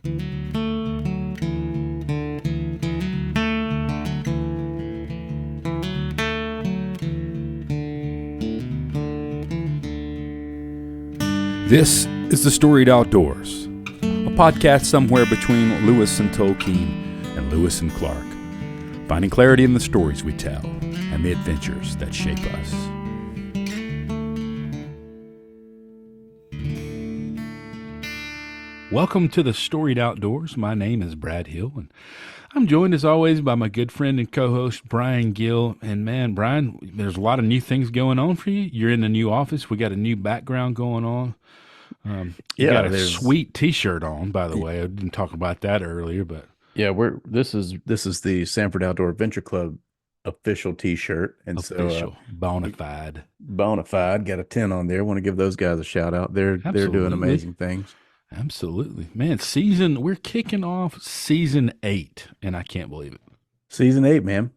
This is The Storied Outdoors, a podcast somewhere between Lewis and Tolkien and Lewis and Clark, finding clarity in the stories we tell and the adventures that shape us. Welcome to The Storied Outdoors. My name is Brad Hill, and I'm joined as always by my good friend and co-host Brian Gill. And man, Brian, there's a lot of new things going on for you. You're in a new office. We got a new background going on. You got a sweet T-shirt on, by the way. I didn't talk about that earlier, but yeah, this is the Sanford Outdoor Adventure Club official T-shirt, and official, bona fide. Got a 10 on there. Want to give those guys a shout out. They're doing amazing things. Absolutely, man. We're kicking off season 8, and I can't believe it. Season 8, man.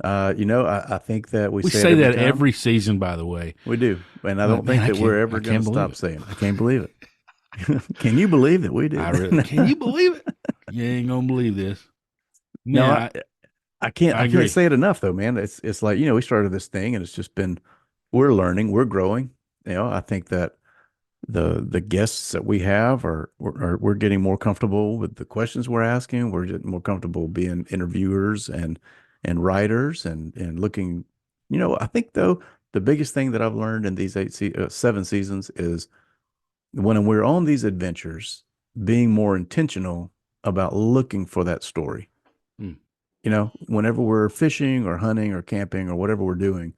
I think that we say that every season, by the way. We do, and I don't think that we're ever going to stop saying it. I can't believe it. Can you believe that we did? Can you believe it? You ain't gonna believe this. No, I can't. I can't say it enough, though, man. It's like, we started this thing, and it's just been, we're learning, we're growing. I think that the guests that we have we're getting more comfortable with the questions we're asking. We're getting more comfortable being interviewers and writers and looking. I think, though, the biggest thing that I've learned in these 7 seasons is when we're on these adventures, being more intentional about looking for that story. Whenever we're fishing or hunting or camping or whatever we're doing,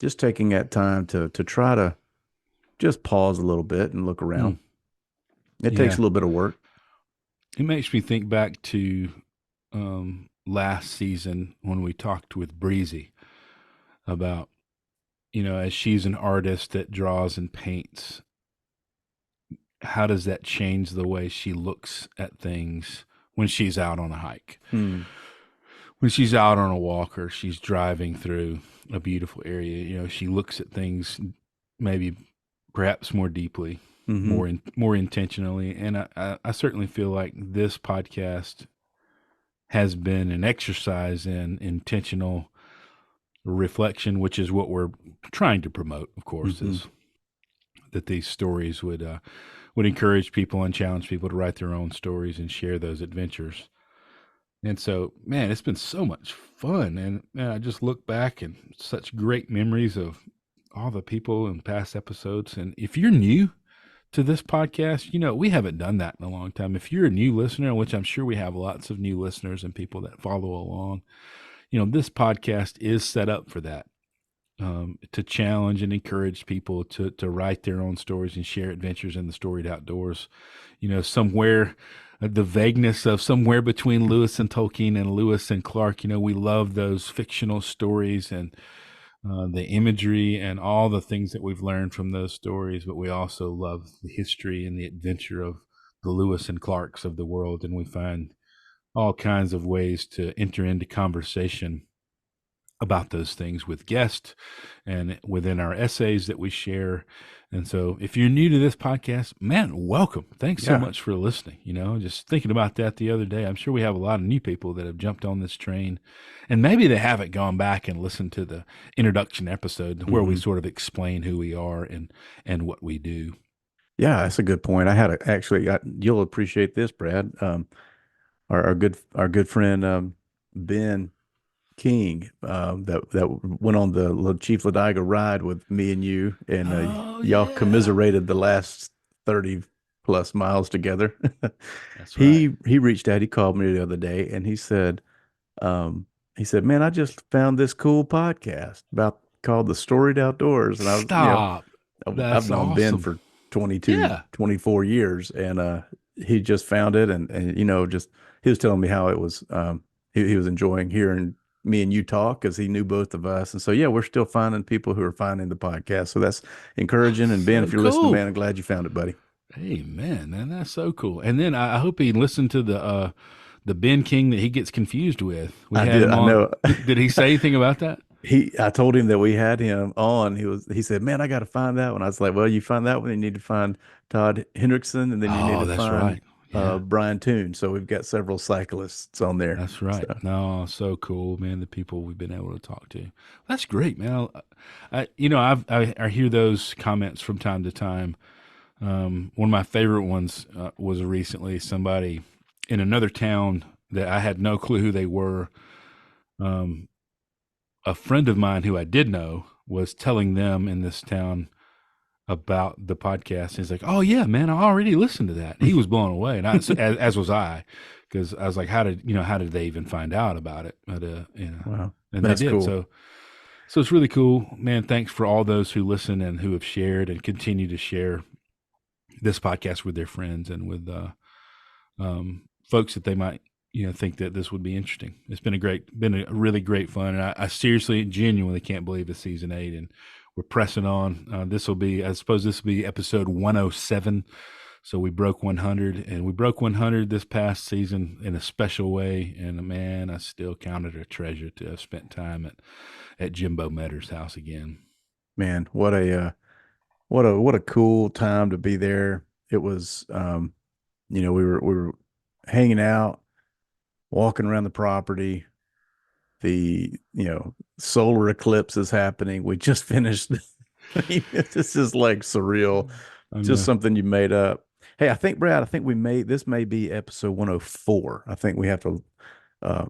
just taking that time to try to just pause a little bit and look around. It takes a little bit of work. It makes me think back to last season when we talked with Breezy about, as she's an artist that draws and paints, how does that change the way she looks at things when she's out on a hike? When she's out on a walk or she's driving through a beautiful area, she looks at things maybe perhaps more deeply, more intentionally. And I certainly feel like this podcast has been an exercise in intentional reflection, which is what we're trying to promote, of course, is that these stories would encourage people and challenge people to write their own stories and share those adventures. And so, man, it's been so much fun. And I just look back and such great memories of all the people in past episodes. And if you're new to this podcast, we haven't done that in a long time. If you're a new listener, which I'm sure we have lots of new listeners and people that follow along, this podcast is set up for that, to challenge and encourage people to write their own stories and share adventures in the storied outdoors. Somewhere, the vagueness of somewhere between Lewis and Tolkien and Lewis and Clark. We love those fictional stories and the imagery and all the things that we've learned from those stories, but we also love the history and the adventure of the Lewis and Clarks of the world. And we find all kinds of ways to enter into conversation about those things with guests and within our essays that we share. And so if you're new to this podcast, man, welcome. Thanks so much for listening. Just thinking about that the other day, I'm sure we have a lot of new people that have jumped on this train, and maybe they haven't gone back and listened to the introduction episode where we sort of explain who we are and what we do. Yeah, that's a good point. You'll appreciate this, Brad. Our good friend, Ben King, that went on the Chief Ladiga ride with me and you, and y'all commiserated the last 30 plus miles together. That's right. He reached out. He called me the other day, and he said, man, I just found this cool podcast called The Storied Outdoors. And I've known Ben for 24 years, and he just found it, and just he was telling me how it was. He was enjoying hearing me and you talk because he knew both of us. And so, we're still finding people who are finding the podcast. So that's encouraging. And Ben, if you're listening, man, I'm glad you found it, buddy. Hey, man, that's so cool. And then I hope he listened to the Ben King that he gets confused with. I know. Did he say anything about that? I told him that we had him on. He said, man, I got to find that one. I was like, well, you find that one, you need to find Todd Hendrickson, and then you need to find Yeah, Brian Toon. So we've got several cyclists on there. that's right. So No, so cool, man. The people we've been able to talk to. That's great, man. I hear those comments from time to time. One of my favorite ones was recently somebody in another town that I had no clue who they were. Um, a friend of mine who I did know was telling them in this town about the podcast. He's like, "Oh yeah, man, I already listened to that." He was blown away, and as was I, because I was like, how did they even find out about it?" But wow, and they that's did. cool. So it's really cool, man. Thanks for all those who listen and who have shared and continue to share this podcast with their friends and with folks that they might think that this would be interesting. It's been a really great fun, and I seriously, genuinely can't believe it's season 8, and we're pressing on. This will be, I suppose, this will be episode 107. So we broke 100, and we broke 100 this past season in a special way. And man, I still count it a treasure to have spent time at Jimbo Metter's house again. Man, what a cool time to be there. It was, we were hanging out, walking around the property. The solar eclipse is happening. We just finished. This is like surreal. I Just know. something you made up. Hey, I think Brad, I think we made this may be episode 104. I think we have to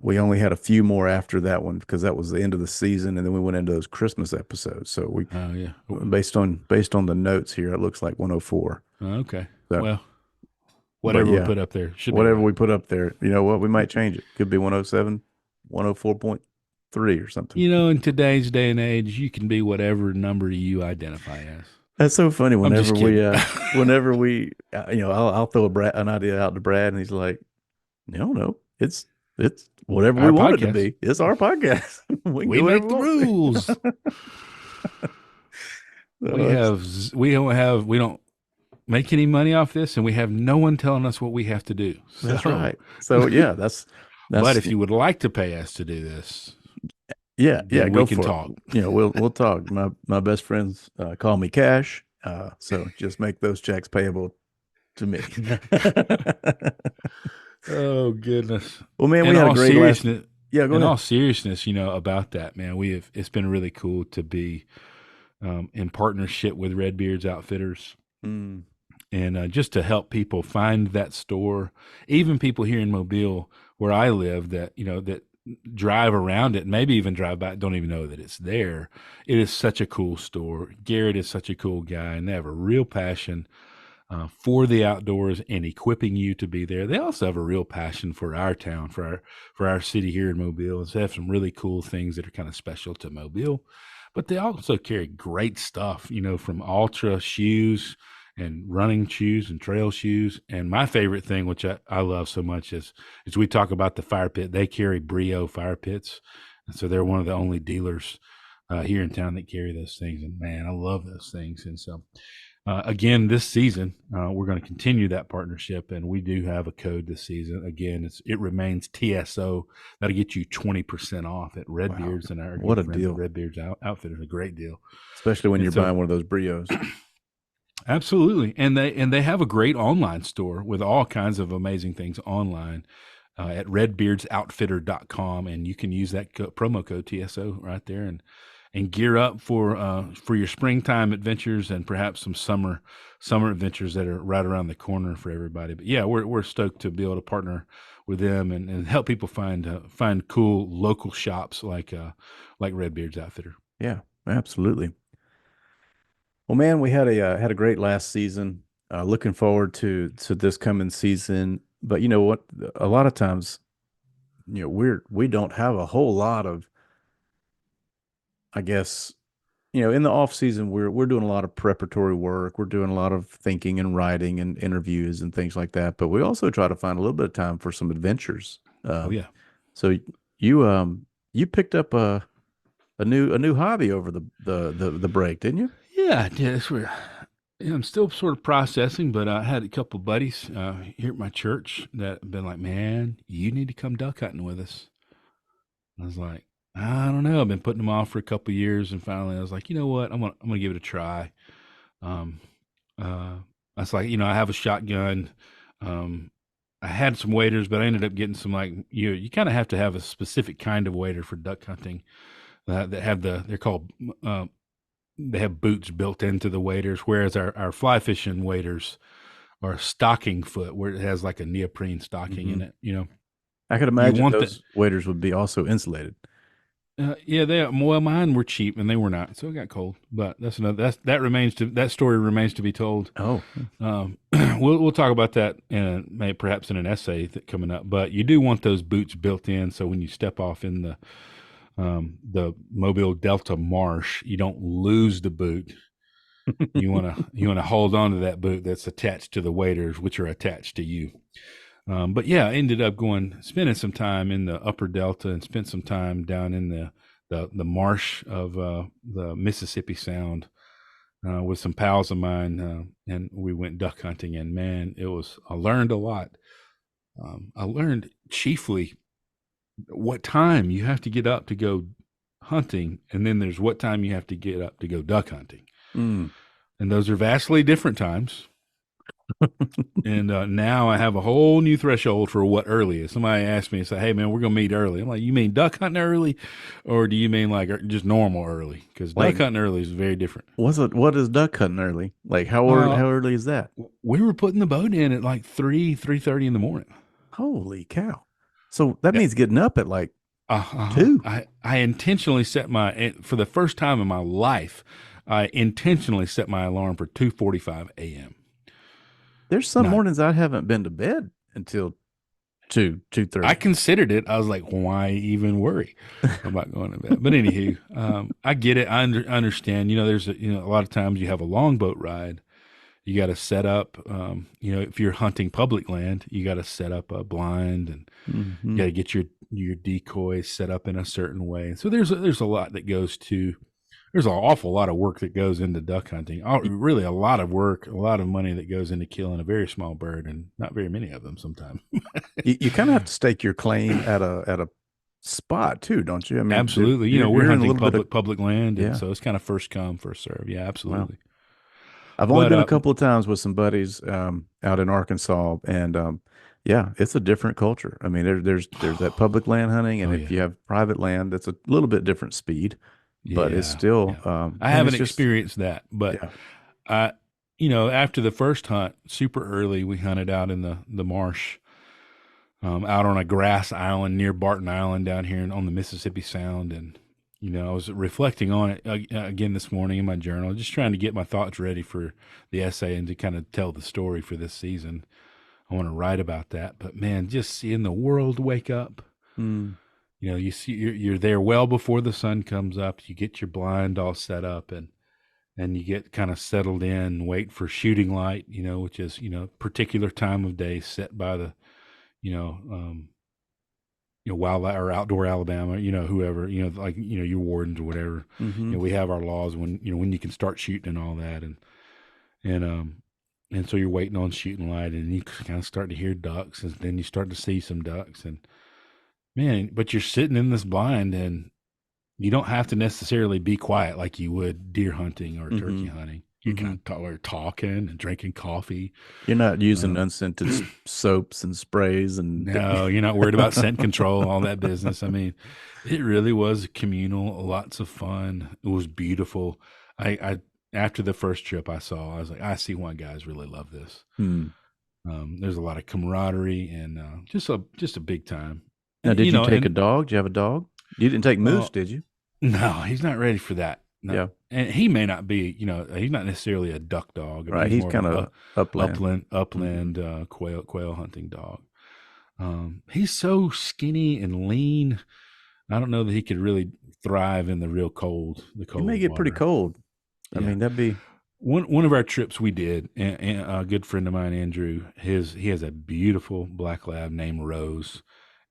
we only had a few more after that one because that was the end of the season, and then we went into those Christmas episodes. So we Oh yeah. based on the notes here, it looks like 104. Okay. So, Well, but whatever we yeah, put up there should be whatever right. we put up there, you know what, we might change it. Could be 107, 104.3 or something. In today's day and age, you can be whatever number you identify as. That's so funny. I'm just kidding. I'll throw an idea out to Brad, and he's like, no, it's whatever we Our want it to podcast. be. It's our podcast. We can We do whatever make we the want. rules. So it's, We don't make any money off this, and we have no one telling us what we have to do. that's So, right. So yeah, but that's if you would like to pay us to do this, yeah, then we go can for talk. it. We'll talk. My best friends call me Cash. So just make those checks payable to me. Oh goodness. Well, man, we In had a all great last. seriousness, Yeah, go in all ahead. seriousness, about that, man, it's been really cool to be in partnership with Redbeard's Outfitters, Mm, and just to help people find that store, even people here in Mobile where I live that that drive around it, maybe even drive by, don't even know that it's there. It is such a cool store. Garrett is such a cool guy, and they have a real passion for the outdoors and equipping you to be there. They also have a real passion for our town, for our city here in Mobile. And so they have some really cool things that are kind of special to Mobile. But they also carry great stuff, from Ultra shoes and running shoes and trail shoes. And my favorite thing, which I love so much, is we talk about the fire pit. They carry Brio fire pits. And so they're one of the only dealers here in town that carry those things. And man, I love those things. And so again, this season, we're going to continue that partnership, and we do have a code this season. Again, it remains TSO. That'll get you 20% off at wow, Redbeards and our what good a friends at deal! Redbeards Outfitters. A great deal. Especially when And you're so, buying one of those Brios. absolutely, and they have a great online store with all kinds of amazing things online at redbeardsoutfitter.com, and you can use that promo code TSO right there and gear up for your springtime adventures and perhaps some summer adventures that are right around the corner for everybody. But yeah, we're stoked to be able to partner with them and help people find cool local shops like Redbeard's Outfitter. Yeah, absolutely. Well, man, we had a great last season. Looking forward to this coming season. But you know what? A lot of times, we don't have a whole lot of, I guess, in the off season, we're doing a lot of preparatory work. We're doing a lot of thinking and writing and interviews and things like that. But we also try to find a little bit of time for some adventures. Oh yeah, So you picked up a new hobby over the break, didn't you? yeah. I'm still sort of processing, but I had a couple buddies here at my church that have been like, "Man, you need to come duck hunting with us." I was like, I don't know. I've been putting them off for a couple of years, and finally, I was like, you know what? I'm gonna give it a try. Um, I was like, I have a shotgun. Um, I had some waders, but I ended up getting some like you kind of have to have a specific kind of wader for duck hunting that have they're called uh, they have boots built into the waders, whereas our fly fishing waders are stocking foot where it has like a neoprene stocking Hmm. in it. You know, I could you imagine want the those waders would be also insulated. yeah, well, mine were cheap and they were not, so it got cold. But that story remains to be told. Oh, We'll talk about that maybe perhaps in an essay coming up. But you do want those boots built in, so when you step off in the Mobile Delta marsh, you don't lose the boot. You want to hold on to that boot that's attached to the waders, which are attached to you. But yeah, I ended up spending some time in the Upper Delta and spent some time down in the marsh of the Mississippi Sound with some pals of mine, and we went duck hunting. And man, I learned a lot. I learned chiefly what time you have to get up to go hunting, and then there's what time you have to get up to go duck hunting, mm. and those are vastly different times. And now I have a whole new threshold for what early is. Somebody asked me, say, "Hey man, we're gonna meet early." I'm like, "You mean duck hunting early, or do you mean like just normal early?" Because duck Like, hunting early is very different. what is duck hunting early? Like, Uh, how early is that? we were putting the boat in at like 3:30 in the morning. Holy cow! So that Yeah. means getting up at like 2. I intentionally set for the first time in my life. I intentionally set my alarm for 2:45 a.m. There's some Now mornings I haven't been to bed until 2:30. I considered it. I was like, why even worry about going to bed? But anywho, I get it. Understand. You know, a lot of times you have a longboat ride. You got to set up. If you're hunting public land, you got to set up a blind, and you Hmm. got to get your decoys set up in a certain way. So there's a lot that goes to. There's an awful lot of work that goes into duck hunting. Really, a lot of work, a lot of money that goes into killing a very small bird, and not very many of them sometimes. You kind of have to stake your claim at a spot too, don't you? I mean, Absolutely. We're you're in a hunting little bit of public land, and yeah. so it's kind of first come, first serve. Yeah, Well, absolutely. I've only But been a couple of times with some buddies out in Arkansas, and yeah, it's a different culture. I mean, there's that public land hunting, and oh if yeah, you have private land, that's a little bit different speed, but it's yeah, still yeah. I man, haven't it's just experienced that, but yeah. I, after the first hunt, super early, we hunted out in the marsh, out on a grass island near Barton Island down here on the Mississippi Sound, and I was reflecting on it again this morning in my journal, just trying to get my thoughts ready for the essay and to kind of tell the story for this season. I want to write about that, but man, just seeing the world wake up. Mm. You see, you're there well before the sun comes up. You get your blind all set up, and you get kind of settled in, wait for shooting light. Which is particular time of day set by the you know wild or outdoor Alabama. Whoever like your wardens or whatever. Hmm. We have our laws when you can start shooting and all that, and and so you're waiting on shooting light, and you kind of start to hear ducks, and then you start to see some ducks, and man, but you're sitting in this blind, and you don't have to necessarily be quiet like you would deer hunting or turkey Hmm. hunting. You're Hmm. kind of talking and drinking coffee. You're not using Uh, unscented soaps and sprays and no, you're not worried about scent control, all that business. I mean, it really was communal, lots of fun. It was beautiful. I after the first trip I was like, I see why guys really love this. Hmm. There's a lot of camaraderie and just a big time. Now, And, did you take a and dog? Did you have a dog? You didn't take uh, Moose, did you? no, he's not ready for that. No, Yeah. and he may not be. He's not necessarily a duck dog. I mean, Right. he's He's more of kind of upland. Hmm. upland quail hunting dog. He's so skinny and lean. I don't know that he could really thrive in the It may cold get pretty water. cold. I Yeah. mean, that'd be. One of our trips we did, and a good friend of mine, Andrew, he has a beautiful black lab named Rose,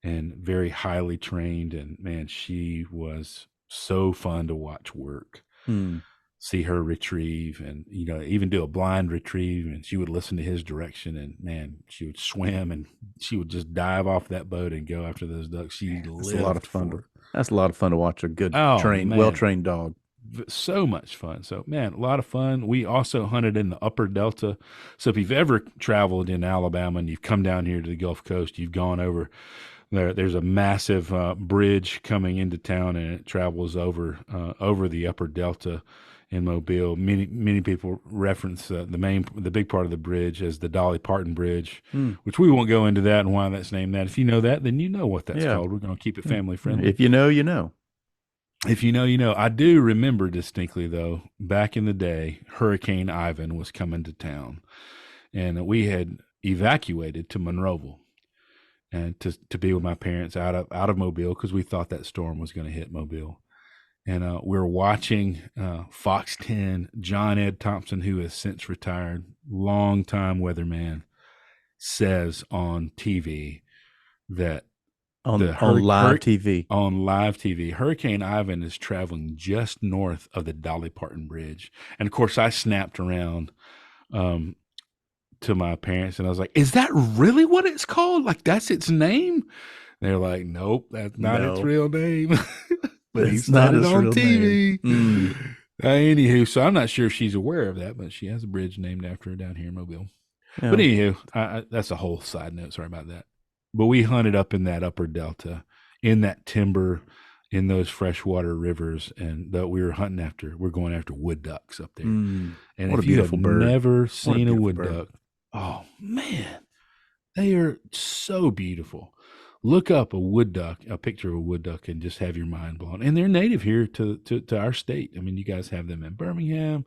and very highly trained. And man, she was so fun to watch work. Hmm. See her retrieve, and even do a blind retrieve, and she would listen to his direction, and man, she would swim, and she would just dive off that boat and go after those ducks. She That's a lot of lived fun for it. that's a lot of fun to watch a good Oh trained, well man, trained dog. So much fun. So, man, a lot of fun. We also hunted in the upper Delta. So, if you've ever traveled in Alabama and you've come down here to the Gulf Coast, you've gone over there's a massive bridge coming into town, and it travels over the upper Delta in Mobile. Many people reference the big part of the bridge as the Dolly Parton Bridge, Hmm. which we won't go into that and why that's named that. If you know that, then you know what that's Yeah. called. We're going to keep it Yeah. family friendly. If you know, you know. If you know, you know. I do remember distinctly, though, back in the day, Hurricane Ivan was coming to town, and we had evacuated to Monroeville and to be with my parents out of Mobile because we thought that storm was going to hit Mobile. And we are watching Fox 10. John Ed Thompson, who has since retired, longtime weatherman, says on TV that On the live TV. on live TV, Hurricane Ivan is traveling just north of the Dolly Parton Bridge. And of course, I snapped around um, to my parents and I was like, "Is that really what it's called? Like that's its name?" They're like, "Nope, that's not its No, real name." But he that's said not it his on real name. TV. Mm. Anywho, so I'm not sure if she's aware of that, but she has a bridge named after her down here in Mobile. But Yeah. anywho, that's a whole side note. Sorry about that. But we hunted up in that upper delta, in that timber, in those freshwater rivers, and that we were hunting after. We're going after wood ducks up there. Mm. And What a if you have beautiful bird. never What a seen a beautiful wood bird. duck, oh man, they are so beautiful. Look up a wood duck, a picture of a wood duck, and just have your mind blown. And they're native here to our state. I mean, you guys have them in Birmingham,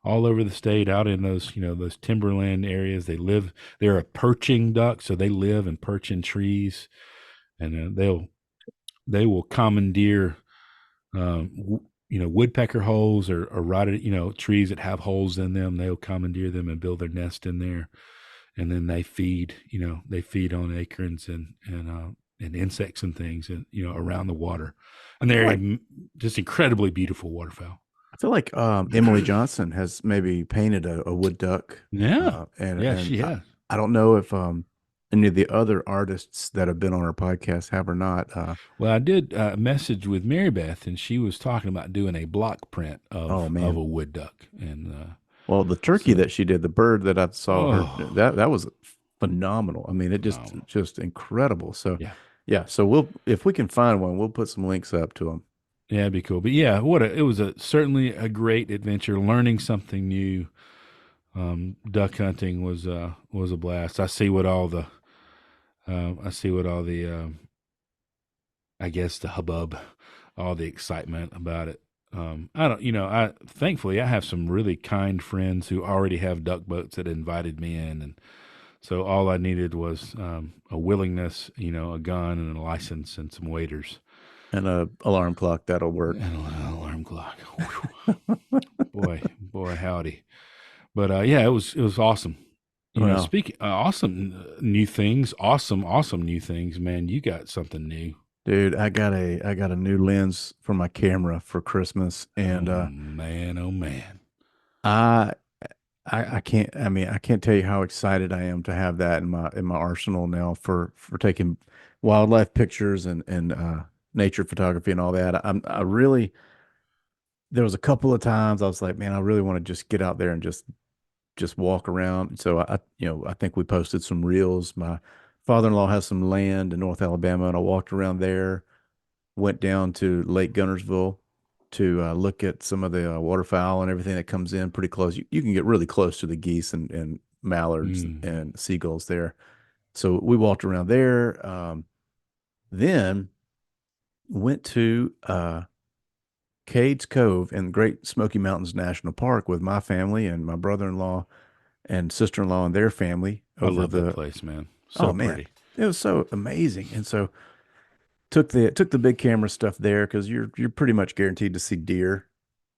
all over the state, out in those those timberland areas. They live. They're a perching duck, so they live and perch in trees, and they will commandeer woodpecker holes or rotted trees that have holes in them. They'll commandeer them and build their nest in there, and then they feed on acorns and insects and things and around the water, and I feel they're like just incredibly beautiful waterfowl. I feel like Emily Johnson has maybe painted a wood duck, Yeah, and yeah, she has. I don't know if any of the other artists that have been on our podcast have or not. Well, I did message with Mary Beth, and she was talking about doing a block print Oh of man, a wood duck, and well the turkey so that she did, the bird that I saw her oh, that was phenomenal. I mean, it phenomenal. just incredible. So Yeah, yeah, so we'll if we can find one, we'll put some links up to them. yeah, it'd be cool. But yeah, it was certainly a great adventure. Learning something new, duck hunting was a blast. I see what all the I guess the hubbub, all the excitement about it. I don't, I thankfully I have some really kind friends who already have duck boats that invited me in, and so all I needed was a willingness, a gun and a license and some waiters And a alarm clock that'll work. and an alarm clock. Boy, howdy! But yeah, it was awesome. Well, Speaking awesome new things, awesome new things, man. You got something new. dude, I got a new lens for my camera for Christmas, Oh and man, oh man. I I can't I mean I can't tell you how excited I am to have that in my arsenal now for taking wildlife pictures and nature photography and all that. I really there was a couple of times I was like, man, I really want to just get out there and just walk around. So I think we posted some reels. My father-in-law has some land in North Alabama, and I walked around there, went down to Lake Gunnersville to look at some of the waterfowl and everything that comes in pretty close. You can get really close to the geese and mallards Mm. and seagulls there. So we walked around there. Then went to Cades Cove in Great Smoky Mountains National Park with my family and my brother-in-law and sister-in-law and their family I over love that the place, man. oh So man, pretty. it was so amazing. And so took the big camera stuff there because you're pretty much guaranteed to see deer.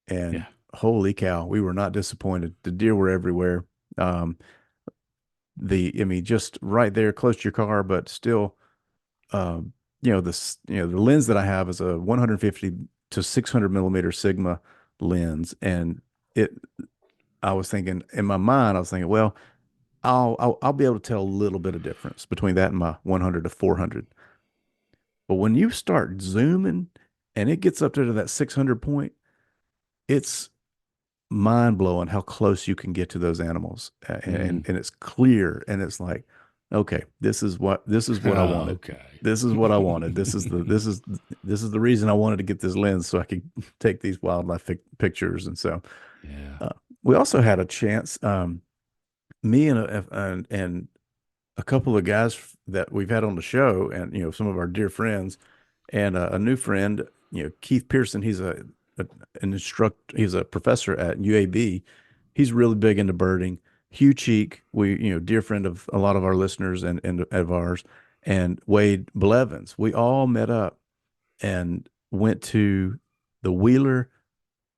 And Yeah. holy cow, we were not disappointed. The deer were everywhere. Um, I mean, just right there, close to your car, but still, um, the lens that I have is a 150 to 600 millimeter Sigma lens, and it. I was thinking in my mind, I was thinking, well, I'll be able to tell a little bit of difference between that and my 100 to 400. But when you start zooming and it gets up to that 600 point, it's mind blowing how close you can get to those animals, Mm. and it's clear, and it's like, okay, this is what I Oh, wanted. okay. This is what I wanted. This is the reason I wanted to get this lens so I could take these wildlife pictures. And so Yeah. uh, we also had a chance, me and a couple of guys that we've had on the show, and some of our dear friends, and a new friend, Keith Pearson. A an instructor. He's a professor at UAB. He's really big into birding. Hugh Cheek, dear friend of a lot of our listeners and of ours, and Wade Blevins. We all met up and went to the Wheeler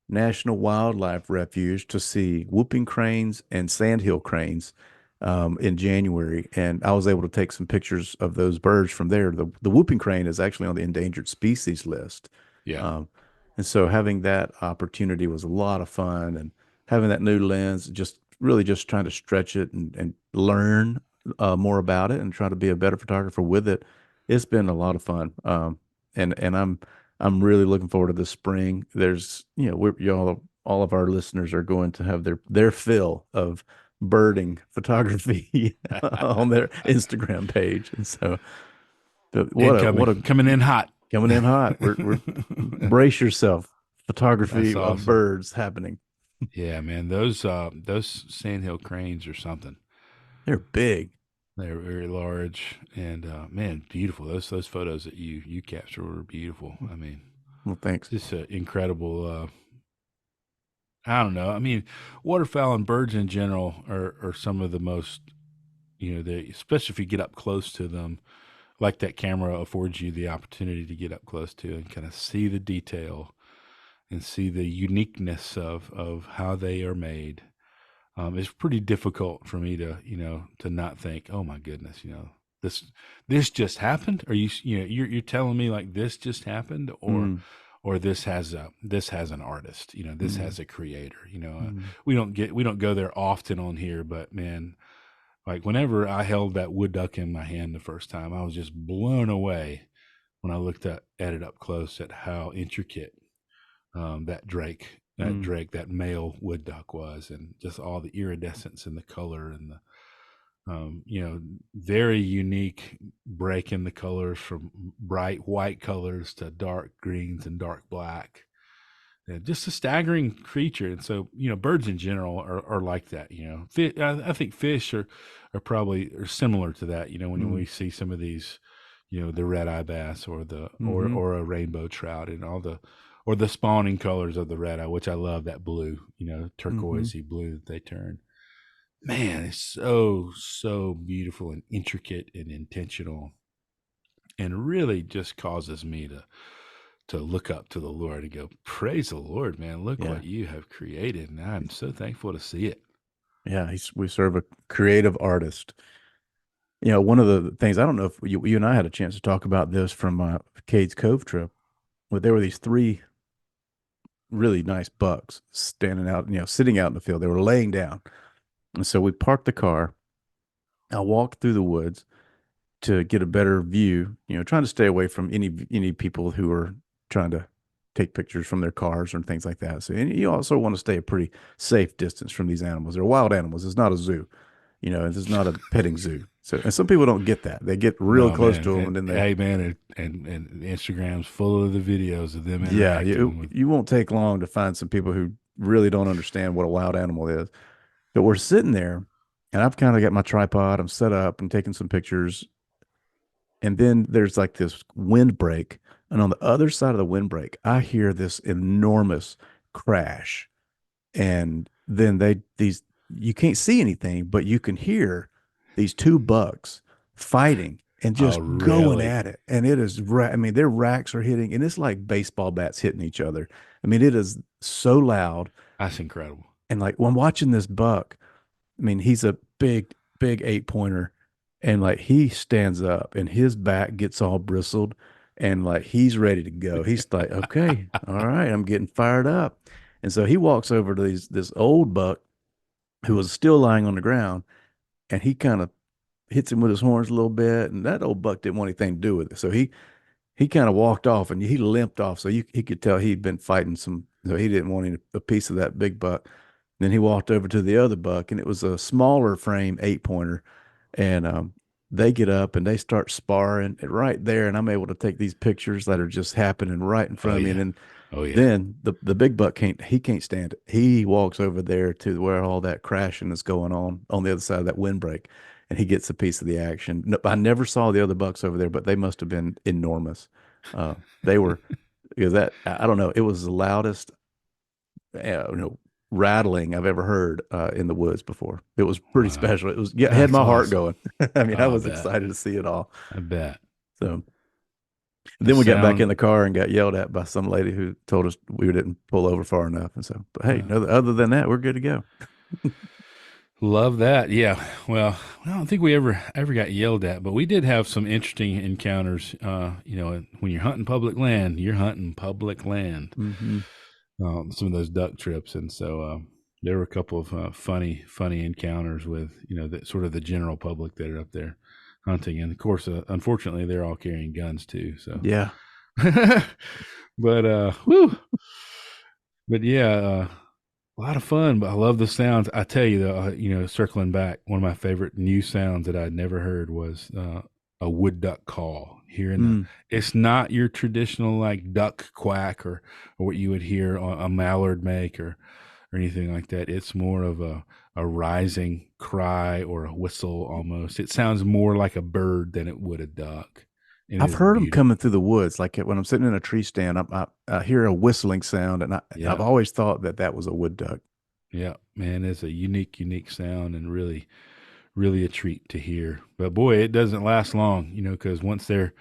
National Wildlife Refuge to see whooping cranes and sandhill cranes in January, and I was able to take some pictures of those birds from there. The whooping crane is actually on the endangered species list, Yeah. um, and so having that opportunity was a lot of fun, and having that new lens, just really just trying to stretch it and learn more about it, and try to be a better photographer with it. It's been a lot of fun, and I'm really looking forward to the spring. There's, we're y'all, all of our listeners are going to have their fill of birding photography on their Instagram page. And so, but what a Incoming, coming in hot. coming in hot. We're brace yourself. That's Photography of awesome. birds happening. Yeah, man. Those sandhill cranes are something. They're big. They're very large and man, beautiful. Those photos that you captured were beautiful. I mean, Well, thanks. just an incredible. I don't know. I mean, waterfowl and birds in general are some of the most, they, especially if you get up close to them, like that camera affords you the opportunity to get up close to and kind of see the detail and see the uniqueness of how they are made. It's pretty difficult for me to, to not think, oh my goodness, this this just happened. Are you're telling me like this just happened, Mm, or this has an artist, this mm, has a creator. mm, We don't go there often on here, but man, like whenever I held that wood duck in my hand the first time, I was just blown away when I looked at it up close at how intricate mm, that male wood duck was, and just all the iridescence and the color and the very unique break in the colors from bright white colors to dark greens and dark black. And just a staggering creature. And so, birds in general are like that. I think fish are probably are similar to that. When mm, we see some of these, the red eye bass or the mm-hmm, or a rainbow trout and all the or the spawning colors of the red eye, which I love that blue, mm-hmm. turquoisey blue that they turn. Man, it's so beautiful and intricate and intentional, and really just causes me to look up to the Lord and go, praise the Lord, man. Look Yeah. what you have created. And I'm so thankful to see it. Yeah. We serve a creative artist. One of the things, I don't know if you and I had a chance to talk about this from my Cades Cove trip, but there were these three really nice bucks standing out, sitting out in the field. They were laying down. And so we parked the car. I walked through the woods to get a better view, trying to stay away from any people who are trying to take pictures from their cars or things like that. So, and you also want to stay a pretty safe distance from these animals. They're wild animals. It's not a zoo. This is not a petting zoo. So, and some people don't get that. They get real No, close man. to them, And and then hey, man, and Instagram's full of the videos of them yeah, interacting with. you won't take long to find some people who really don't understand what a wild animal is. But we're sitting there, and I've kind of got my tripod. I'm set up and taking some pictures, and then there's like this windbreak, and on the other side of the windbreak, I hear this enormous crash, and then these you can't see anything, but you can hear these two bucks fighting and Oh, just going really? at it. And it is, I mean, their racks are hitting, and it's like baseball bats hitting each other. I mean, it is so loud. That's incredible. And like when watching this buck, I mean, he's a big 8 pointer, and like he stands up and his back gets all bristled, and like he's ready to go. He's like, okay, all right, I'm getting fired up. And so he walks over to this old buck who was still lying on the ground, and he kind of hits him with his horns a little bit. And that old buck didn't want anything to do with it. So he kind of walked off and he limped off. So he could tell he'd been fighting some, so he didn't want a piece of that big buck. Then he walked over to the other buck and it was a smaller frame 8 pointer. And they get up and they start sparring right there. And I'm able to take these pictures that are just happening right in Oh front of me. And yeah. then, Oh yeah. then the big buck can't stand it. He walks over there to where all that crashing is going on the other side of that windbreak, and he gets a piece of the action. No, I never saw the other bucks over there, but they must have been enormous. They were because that I don't know. It was the loudest, you know, rattling I've ever heard in the woods before. It was pretty Wow. special. It was yeah, it had That's my heart awesome. going. I mean, I Oh, I was bet. excited to see it all. I bet. So The then we got back in sound. the car and got yelled at by some lady who told us we didn't pull over far enough. And so, but hey, Uh, no, other than that, we're good to go. Love that. Yeah. Well, I don't think we ever got yelled at, but we did have some interesting encounters. When you're hunting public land, you're hunting public land. Hmm. Some of those duck trips, and so there were a couple of funny encounters with the sort of the general public that are up there hunting, and of course, unfortunately, they're all carrying guns too. So, Yeah. but whew, but yeah. A lot of fun, but I love the sounds. I tell you, though, circling back, one of my favorite new sounds that I'd never heard was a wood duck call. Hearing Mm. it's not your traditional like duck quack or what you would hear a mallard make or anything like that. It's more of a rising cry or a whistle almost. It sounds more like a bird than it would a duck, and I've it's heard them coming beautiful. through the woods. Like when I'm sitting in a tree stand, I hear a whistling sound, and I've Yeah, always thought that that was a wood duck. yeah, man, it's a unique sound and really a treat to hear. But boy, it doesn't last long, because once they're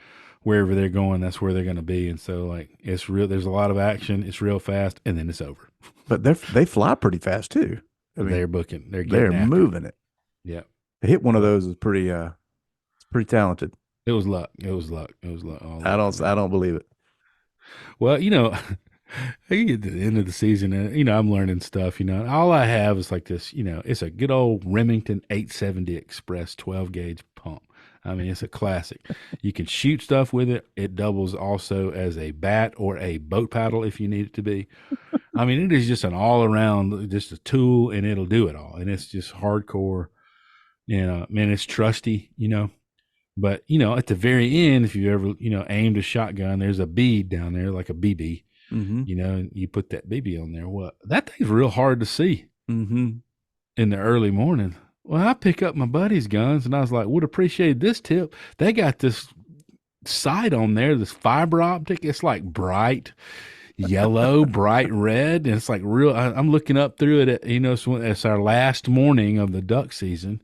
wherever they're going, that's where they're going to be. And so, like, it's real. There's a lot of action. It's real fast, and then it's over. But they fly pretty fast too. I They're mean, booking. They're they're getting after it. moving it. Yeah. To hit one of But those is pretty it's pretty talented. it was luck. It was luck. It was luck. All I luck for don't me. I don't believe it. Well, I get to the end of the season, and I'm learning stuff. All I have is like this. It's a good old Remington 870 Express 12 gauge pump. I mean, it's a classic. You can shoot stuff with it. It doubles also as a bat or a boat paddle if you need it to be. I mean, it is just an all around, just a tool, and it'll do it all. And it's just hardcore. Man, it's trusty. But at the very end, if you ever aimed a shotgun, there's a bead down there like a BB. Mm-hmm. And you put that BB on there. Well, that thing's real hard to see Mm-hmm. in the early morning. Well, I pick up my buddy's guns, and I was like, would appreciate this tip. They got this sight on there, this fiber optic. It's like bright yellow, bright red, and it's like real. I'm looking up through it. It's our last morning of the duck season,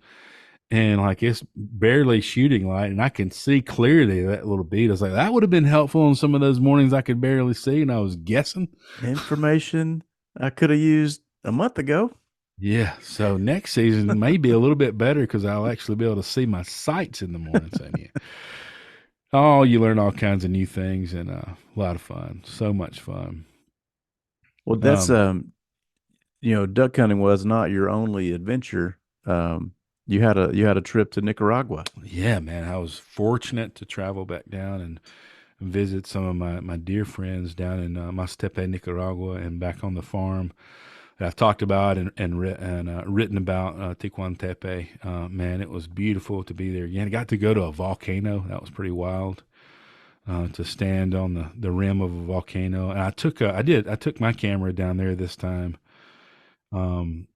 and like it's barely shooting light, and I can see clearly that little bead. I was like, that would have been helpful on some of those mornings I could barely see, and I was guessing. Information I could have used a month ago. Yeah, so next season may be a little bit better because I'll actually be able to see my sights in the morning. So yeah, oh, you learn all kinds of new things and a lot of fun. So much fun. Well, that's Um, duck hunting was not your only adventure. You had a trip to Nicaragua. yeah, man, I was fortunate to travel back down and visit some of my dear friends down in Mastepe, Nicaragua, and back on the farm that I've talked about and written about Ticuantepe. Man, it was beautiful to be there again. I got to go to a volcano. That was pretty wild. To stand on the rim of a volcano, and I took my camera down there this time, um,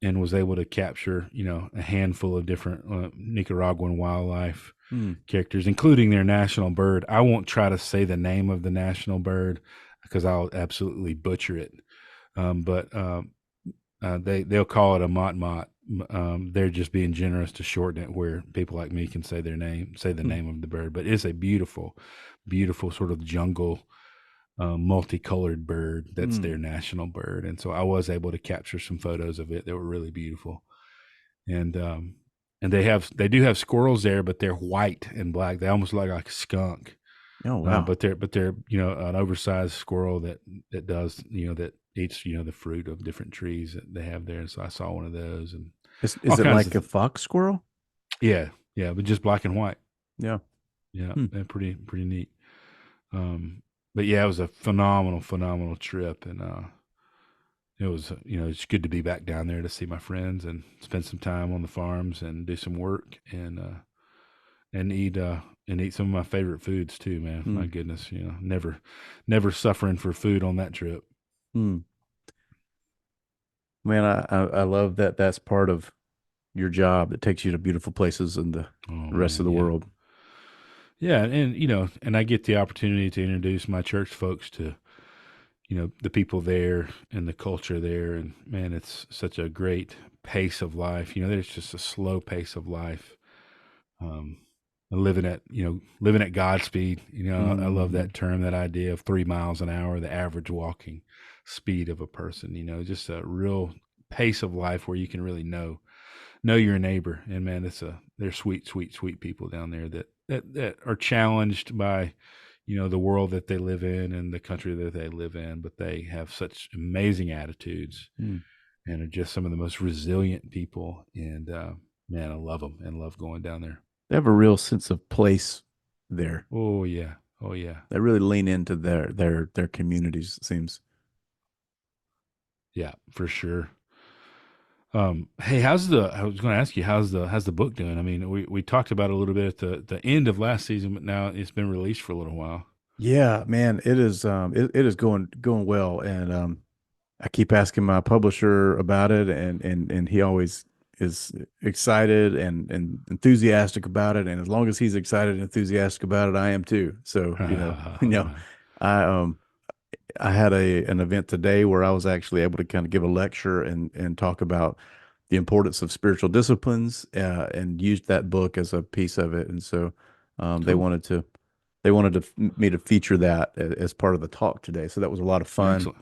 and was able to capture a handful of different Nicaraguan wildlife Hmm. characters, including their national bird. I won't try to say the name of the national bird because I'll absolutely butcher it. But they'll call it a mott mott. They're just being generous to shorten it, where people like me can say the Hmm. name of the bird. But it's a beautiful sort of jungle, multicolored bird. That's Hmm. their national bird, and so I was able to capture some photos of it that were really beautiful. And they do have squirrels there, but they're white and black. They almost look like a skunk. Oh wow. But they're an oversized squirrel that does that eats the fruit of different trees that they have there. And so I saw one of those and all Is it kinds like of a fox squirrel? yeah, but just black and white. Yeah. Yeah, Hmm. and pretty neat. Um, but yeah, it was a phenomenal, phenomenal trip, and it was it's good to be back down there to see my friends and spend some time on the farms and do some work and eat some of my favorite foods too, man. My Mm, goodness, never suffering for food on that trip. mm. Man, I love that that's part of your job that takes you to beautiful places in the Oh rest of man, the yeah. world. Yeah, and and I get the opportunity to introduce my church folks to, the people there and the culture there, and man, it's such a great pace of life. There's just a slow pace of life. Um living at Godspeed. I love Hmm. that term, that idea of 3 miles an hour, the average walking speed of a person, just a real pace of life where you can really know your neighbor. And man, they're sweet, sweet, sweet people down there that are challenged by the world that they live in and the country that they live in, but they have such amazing attitudes Mm. and are just some of the most resilient people. And man, I love them and love going down there. They have a real sense of place there. Oh yeah, oh yeah, They really lean into their communities, it seems. yeah, for sure. Hey, I was going to ask you, how's the book doing? I mean, we talked about it a little bit at the end of last season, but now it's been released for a little while. Yeah, man, it is going well, and I keep asking my publisher about it, and he always is excited and enthusiastic about it. And as long as he's excited and enthusiastic about it, I am too. So, I I had an event today where I was actually able to kind of give a lecture and talk about the importance of spiritual disciplines, and used that book as a piece of it. And so, um, they Cool, wanted to they wanted me to feature that as part of the talk today. So that was a lot of fun. excellent.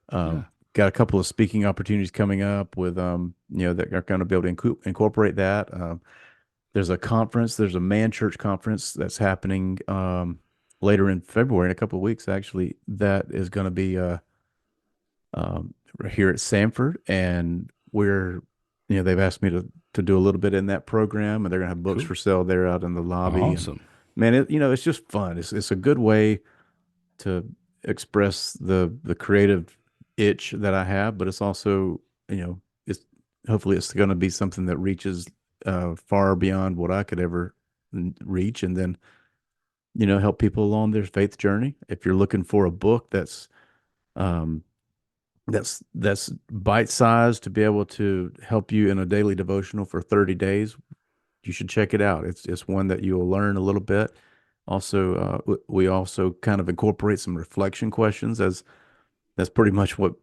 Um, Yeah, got a couple of speaking opportunities coming up with that are going to be able to incorporate that. There's a conference. There's a man church conference that's happening later in February, in a couple of weeks actually. That is going to be here at Sanford, and they've asked me to do a little bit in that program, and they're going to have books cool, for sale there out in the lobby. And awesome. man, it's just fun. It's a good way to express the creative itch that I have, but it's also, it's hopefully it's going to be something that reaches far beyond what I could ever reach, and then help people along their faith journey. If you're looking for a book um, that's bite sized to be able to help you in a daily devotional for 30 days, you should check it out. It's one that you will learn a little bit. Also, we also kind of incorporate some reflection questions, as that's pretty much what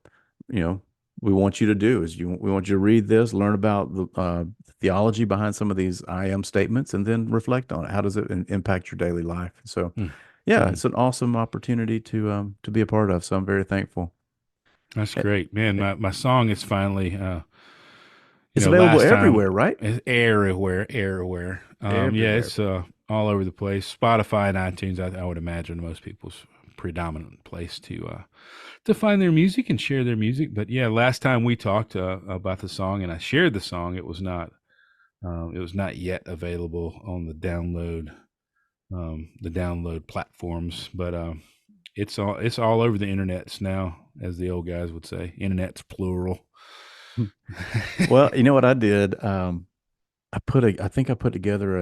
you know we want you to do. We want you to read this, learn about the theology behind some of these I am statements, and then reflect on it. How does it impact your daily life? So, Hmm. yeah, Hmm. it's an awesome opportunity to be a part of. So I'm very thankful. That's Eh, great, man. eh, My song is finally, It's available last time everywhere, right? it's everywhere, everywhere. Yeah, Everywhere. it's all over the place. Spotify and iTunes, I would imagine most people's predominant place to find their music and share their music. But yeah, last time we talked about the song and I shared the song, it was not yet available on the download platforms, but it's all over the internets now, as the old guys would say. Internet's plural. Well, you know what I did? I think I put together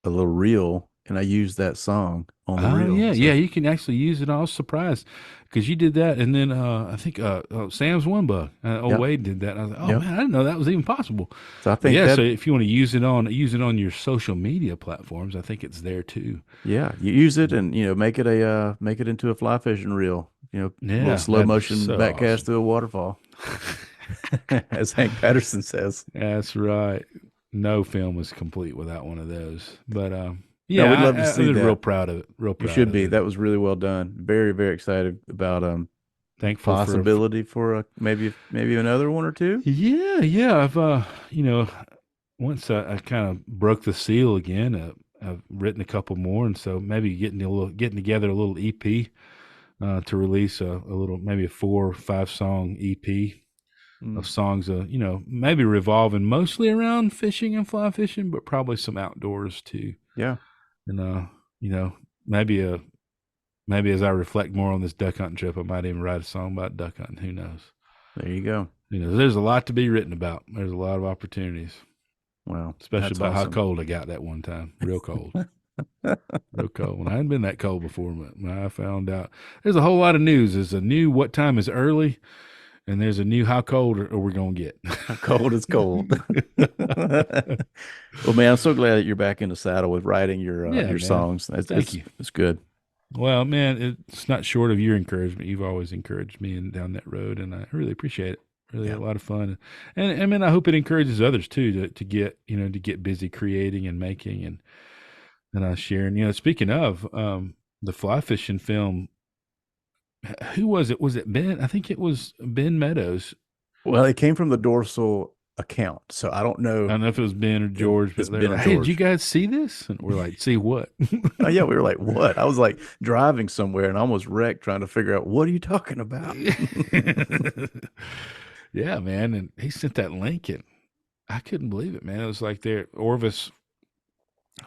a little reel, and I used that song on the Oh reel. yeah, yeah. So You can actually use it. I was surprised because you did that, and then I think Sam's One Bug, old yep, Wade did that. And I was like, oh yep. man, I didn't know that was even possible. So I But think yeah, so that if you want to use it on your social media platforms, I think it's there too. yeah, you use it and make it into a fly fishing reel. A little Yeah, slow that'd be motion so back cast awesome. through a waterfall, as Hank Patterson says. That's right. No film is complete without one of those. But No, yeah, we'd love to I see was real that. proud of it. Real You proud should of be. it. That was really well done. Very, very excited about Thankful for possibility for maybe another one or two. yeah, yeah. I've once I kind of broke the seal again. I've written a couple more, and so maybe getting together a little EP to release a little, maybe a 4 or 5 song EP of Mm, songs. Maybe revolving mostly around fishing and fly fishing, but probably some outdoors too. yeah. And you know, maybe a maybe as I reflect more on this duck hunting trip, I might even write a song about duck hunting. Who knows? There you go. You know, there's a lot to be written about. There's a lot of opportunities, Wow, especially that's about how awesome. cold I got that one time. Real cold. Real cold. And I hadn't been that cold before, but when I found out there's a whole lot of news. There's a new what time is early, and there's a new how cold are we gonna get. How cold is cold. Well, man, I'm so glad that you're back in the saddle with writing Yeah, your man. songs. Thank you. It's good. Well, man, it's not short of your encouragement. You've always encouraged me and down that road, and I really appreciate it. Really Yeah. a lot of fun, and I mean, I hope it encourages others too to get to get busy creating and making and sharing. You know, speaking of the fly fishing film, who was it? Was it Ben? I think it was Ben Meadows. Well, it came from the dorsal account, so I don't I know don't know if it was Ben or if George, it's but they're Ben or like, "Hey, did you George. guys see this?" And we're like, "See what?" Oh yeah, we were like, "What?" I was like driving somewhere and I almost wrecked trying to figure out what are you talking about. Yeah, man, and he sent that link, and I couldn't believe it, man. It was like their Orvis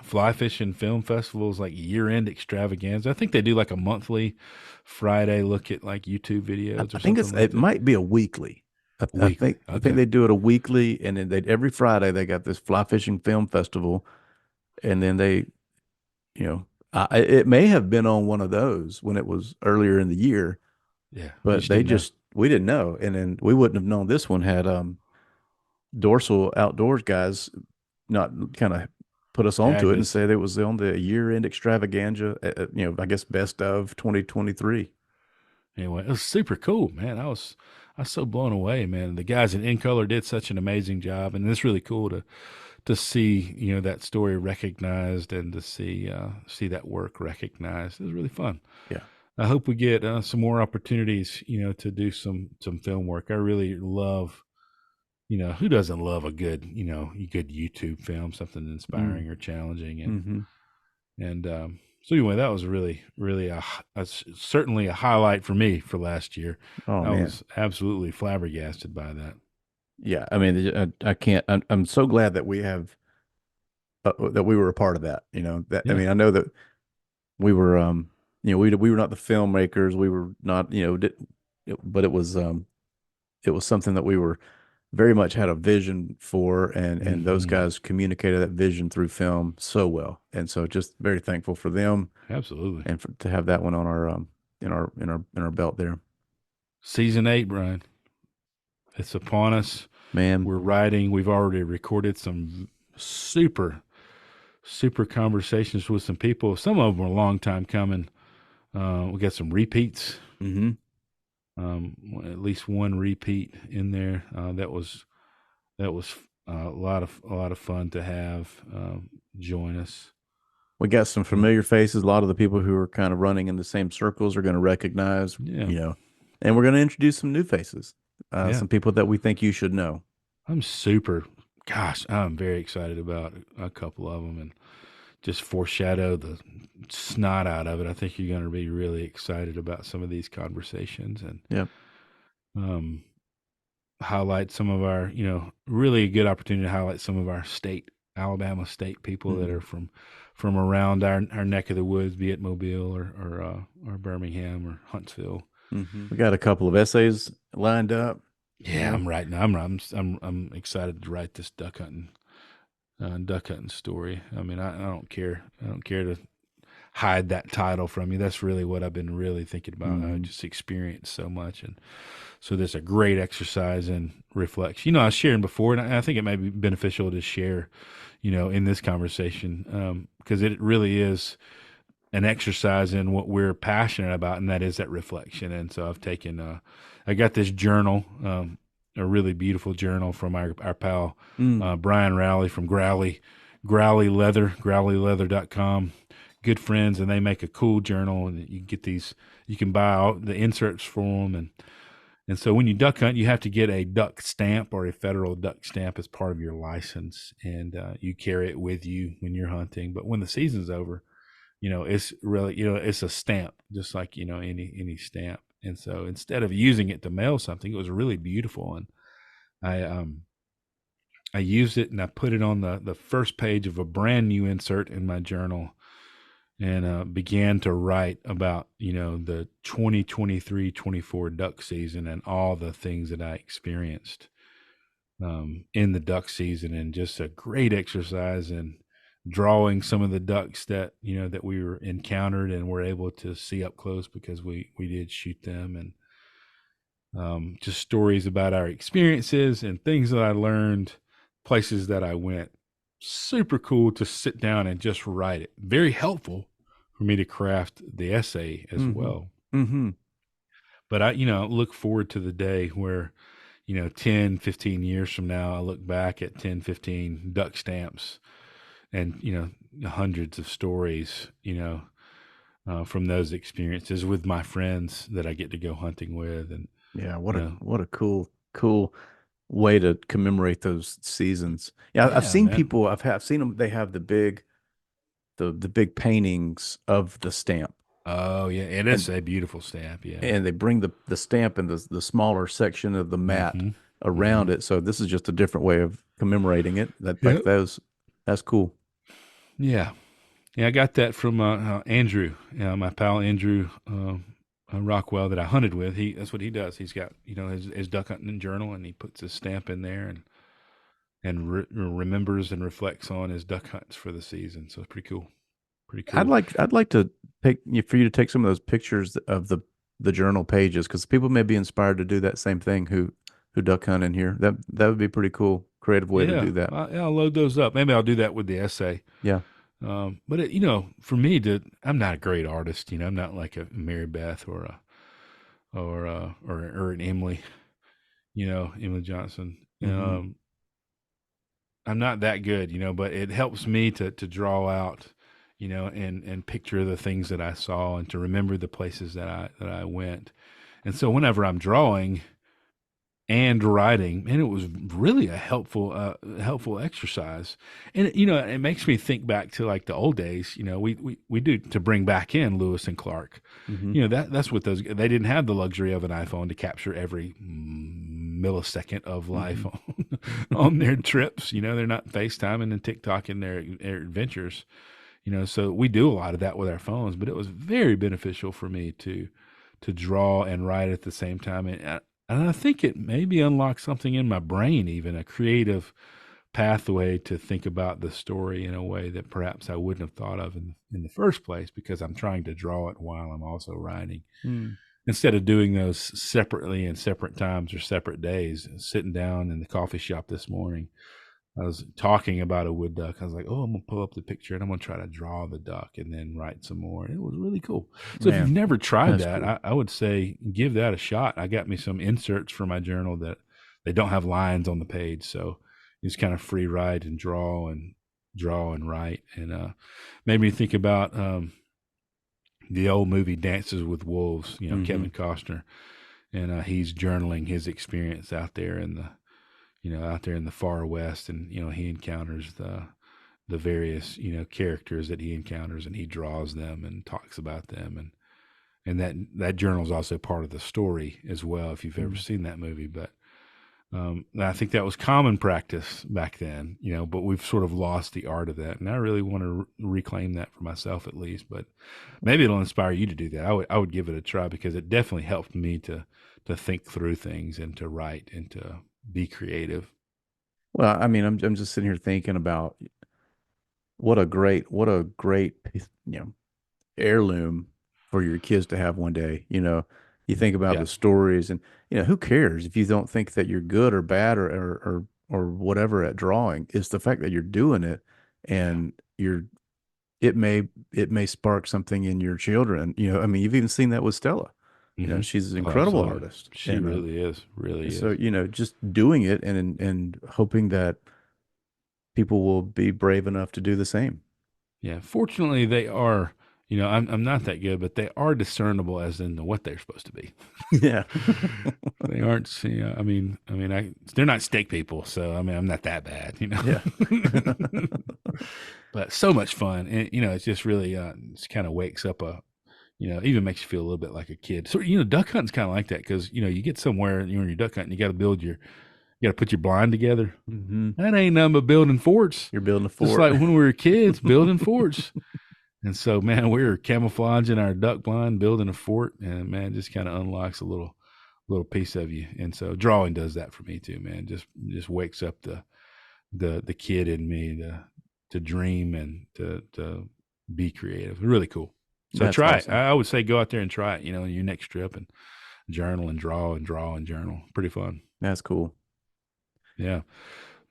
Fly Fishing Film Festival's like year-end extravaganza. I think they do like a monthly Friday look at like YouTube videos I or think something like it that. might be a weekly. Weekly, I think okay. they do it a weekly, and then they every Friday they got this fly fishing film festival, and then they, you know, it may have been on one of those when it was earlier in the year, Yeah, we but just didn't know. we didn't know, and then we wouldn't have known this one had Dorsal Outdoors guys not kind of put us onto Tagged it and us. said it was on the year end extravaganza, I guess best of 2023. Anyway, it was super cool, man. I was so blown away, man. The guys in Color did such an amazing job, and it's really cool to see that story recognized and to see that work recognized. It was really fun. Yeah. I hope we get some more opportunities, to do some film work. I really love, who doesn't love a good, a good YouTube film, something Mm. inspiring or challenging, Hmm. and so anyway, that was really, really certainly a highlight for me for last year. Oh I man. was absolutely flabbergasted by that. Yeah. I mean, I can't, I'm so glad that that we were a part of that, I Yeah, mean, I know that we were, we were not the filmmakers. We were not, but it was something that we were very much had a vision for, and those hmm guys communicated that vision through film so well, and so just very thankful for them absolutely. and to have that one on our in our belt there, Season 8, Brian, it's upon us. man. We're writing. We've already recorded some super, super conversations with some people. Some of them are a long time coming. We got some repeats. Mm-hmm. At least one repeat in there. That was a lot of fun to have join us. We got some Uh, familiar faces. A lot of the people who are kind of running in the same circles are going to recognize, yeah, and we're going to introduce some new faces, yeah. some people that we think you should know. I'm super. Gosh, I'm very excited about a couple of them, and just foreshadow the snot out of it. I think you're going to be really excited about some of these conversations and Yep. um, highlight some of our, really a good opportunity to highlight some of our state, Alabama state people that Mm-hmm. are from around our neck of the woods, be it Mobile or Birmingham or Huntsville. Mm-hmm. We got a couple of essays lined up. Yeah, I'm writing. I'm excited to write this duck hunting story. I mean, I don't care. I don't care to hide that title from you. That's really what I've been really thinking about. I Mm-hmm. just experienced so much, and so there's a great exercise in reflection. I was sharing before, and I think it may be beneficial to share, in this conversation, because it really is an exercise in what we're passionate about, and that is that reflection. And so I've taken, I got this journal, a really beautiful journal from our pal Mm. Brian Rowley from Growly Leather, growlyleather.com. Good friends, and they make a cool journal, and you get these. You can buy all the inserts for them, and so when you duck hunt, you have to get a duck stamp or a federal duck stamp as part of your license, and you carry it with you when you're hunting. But when the season's over, it's really, it's a stamp, just like any stamp. And so instead of using it to mail something, it was really beautiful, and I used it and I put it on the first page of a brand new insert in my journal, and began to write about, the 2023-24 duck season and all the things that I experienced in the duck season, and just a great exercise in drawing some of the ducks that that we were encountered and were able to see up close because we did shoot them, and just stories about our experiences and things that I learned, places that I went. Super cool to sit down and just write it. Very helpful for me to craft the essay as Mm-hmm. well. Mm-hmm. But I, look forward to the day where, 10, 15 years from now, I look back at 10, 15 duck stamps and, hundreds of stories, from those experiences with my friends that I get to go hunting with. And, Yeah, you know, what a cool way to commemorate those seasons. Yeah, I've yeah, seen man. people. I've seen them. They have the big paintings of the stamp, Oh, yeah. It is and a beautiful stamp. Yeah. they bring the stamp in the smaller section of the mat Mm-hmm. around Mm-hmm. it. So this is just a different way of commemorating it. That like Yep. those, that's cool. Yeah. Yeah, I got that from Andrew, my pal Andrew Rockwell that I hunted with. That's what he does. He's got his duck hunting journal, and he puts his stamp in there and remembers and reflects on his duck hunts for the season. So it's pretty cool. Pretty cool. I'd like to take for you to take some of those pictures of the journal pages because people may be inspired to do that same thing who duck hunt in here. That would be pretty cool, creative way to Yeah, do that. I'll load those up. Maybe I'll do that with the essay. Yeah. But for me, I'm not a great artist. I'm not like a Mary Beth or an Emily. Emily Johnson. Hmm. I'm not that good, but it helps me to draw out, and picture the things that I saw and to remember the places that I went. And so whenever I'm drawing and writing, and it was really a helpful exercise. And it makes me think back to like the old days. We do to bring back in Lewis and Clark. Hmm. That's what those they didn't have the luxury of an iPhone to capture every millisecond of life Hmm. on their trips. They're not FaceTiming and TikToking their adventures. So we do a lot of that with our phones, but it was very beneficial for me to draw and write at the same time. And I think it maybe unlocks something in my brain, even a creative pathway to think about the story in a way that perhaps I wouldn't have thought of in the first place because I'm trying to draw it while I'm also writing. Mm. Instead of doing those separately in separate times or separate days, sitting down in the coffee shop this morning, I was talking about a wood duck. I was like, "Oh, I'm gonna pull up the picture and I'm gonna try to draw the duck and then write some more." It was really cool. So if you've Man, never tried that's that, cool. I would say give that a shot. I got me some inserts for my journal that they don't have lines on the page, so it's kind of free write and draw and write, and made me think about the old movie Dances with Wolves. Hmm. Kevin Costner, and he's journaling his experience out there in the far west, and he encounters the various characters that he encounters, and he draws them and talks about them, and that journal is also part of the story as well if you've ever Mm. seen that movie. But I think that was common practice back then, but we've sort of lost the art of that, and I really want to reclaim that for myself at least. But maybe it'll inspire you to do that. I would give it a try because it definitely helped me to think through things and to write and to be creative. Well, I mean, I'm just sitting here thinking about what a great heirloom for your kids to have one day. You think about Yeah. the stories, and who cares if you don't think that you're good or bad or whatever at drawing. It's the fact that you're doing it, Yeah. and it may spark something in your children. I mean, you've even seen that with Stella. Hmm. She's an Oh, incredible absolutely. artist, She really is. Really and so is. just doing it and hoping that people will be brave enough to do the same. Yeah. Fortunately, they are. I'm not that good, but they are discernible as in what they're supposed to be. Yeah. They aren't. They're not steak people, so I mean, I'm not that bad. Yeah. But so much fun, and it's just really, it's kind of wakes up even makes you feel a little bit like a kid. So duck hunting's kind of like that because you get somewhere and you're in your duck hunting, you got to you got to put your blind together. Hmm. That ain't nothing but building forts. You're building a Just fort. like when we were kids, building forts. And so, man, we were camouflaging our duck blind, building a fort, and man, just kind of unlocks a little piece of you. And so, drawing does that for me too, man. Just wakes up the kid in me to dream and to be creative. Really cool. So That's try it. awesome. I would say go out there and try it. You know, in your next trip and journal and draw and draw and journal. Pretty fun. That's cool. Yeah,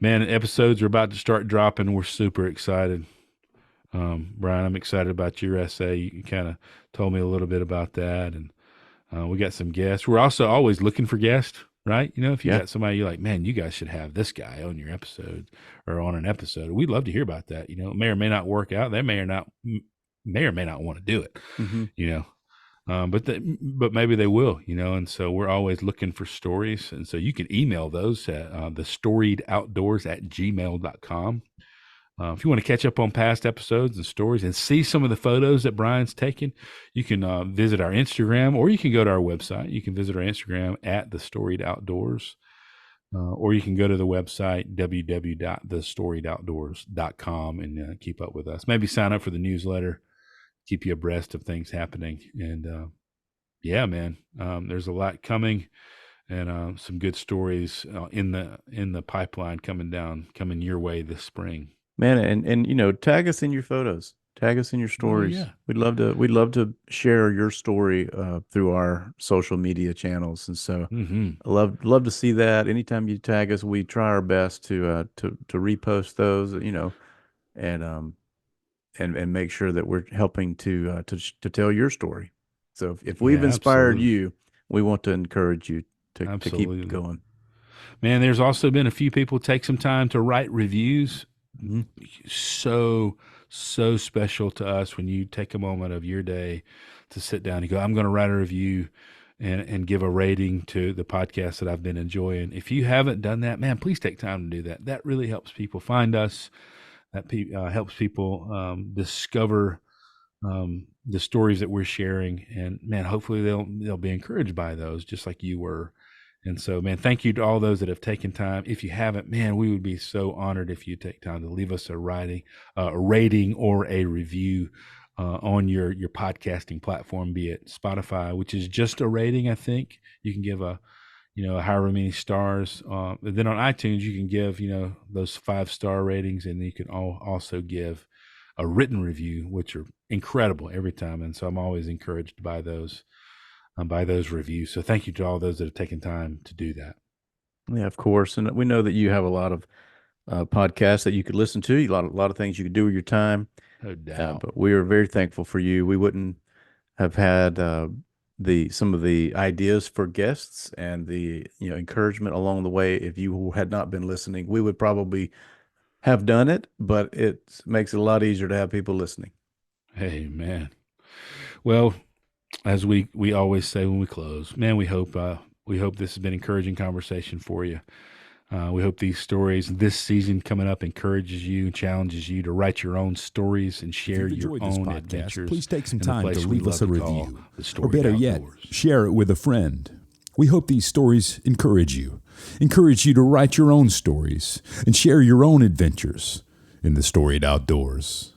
man. Episodes are about to start dropping. We're super excited. Brian, I'm excited about your essay. You kind of told me a little bit about that, and we got some guests. We're also always looking for guests, right? You know, if you Yeah. got somebody you're like, man, you guys should have this guy on your episode or on an episode. We'd love to hear about that. You know, it may or may not work out. They may or may not want to do it. Mm-hmm. You know, but maybe they will, you know, and so we're always looking for stories. And so you can email those at thestoriedoutdoors@gmail.com. If you want to catch up on past episodes and stories and see some of the photos that Brian's taken, you can visit our Instagram, or you can go to our website. You can visit our Instagram at The Storied Outdoors, or you can go to the website, www.thestoriedoutdoors.com, and keep up with us. Maybe sign up for the newsletter, keep you abreast of things happening. And yeah, man, there's a lot coming, and some good stories in the pipeline coming your way this spring. Man, and you know, tag us in your photos, tag us in your Oh stories. yeah, We'd love to share your story through our social media channels. And so mm-hmm. I love to see that. Anytime you tag us, we try our best to repost those, you know, and make sure that we're helping to tell your story. So if we've Yeah, inspired absolutely. you, we want to encourage you to keep Absolutely. going. Man, there's also been a few people take some time to write reviews. Mhm. So special to us when you take a moment of your day to sit down and go, I'm going to write a review and give a rating to the podcast that I've been enjoying. If you haven't done that, man, please take time to do that. That really helps people find us. That helps people discover the stories that we're sharing, and man, hopefully they'll be encouraged by those, just like you were. And so, man, thank you to all those that have taken time. If you haven't, man, we would be so honored if you take time to leave us a rating or a review on your podcasting platform, be it Spotify, which is just a rating. I think you can give however many stars. Then on iTunes, you can give those 5-star ratings, and you can also give a written review, which are incredible every time. And so I'm always encouraged by those reviews. So thank you to all those that have taken time to do that. Yeah, of course. And we know that you have a lot of podcasts that you could listen to, a lot of things you could do with your time. No doubt. But we are very thankful for you. We wouldn't have had some of the ideas for guests and the encouragement along the way if you had not been listening. We would probably have done it, but it makes it a lot easier to have people listening. Hey, man. Well, as we always say when we close, man, we hope this has been encouraging conversation for you. We hope these stories this season coming up encourages you and challenges you to write your own stories and share your own adventures. Please take some in the time place to we leave us a love to call review. the Or Storied better yet, Outdoors. share it with a friend. We hope these stories encourage you to write your own stories and share your own adventures in the storied outdoors.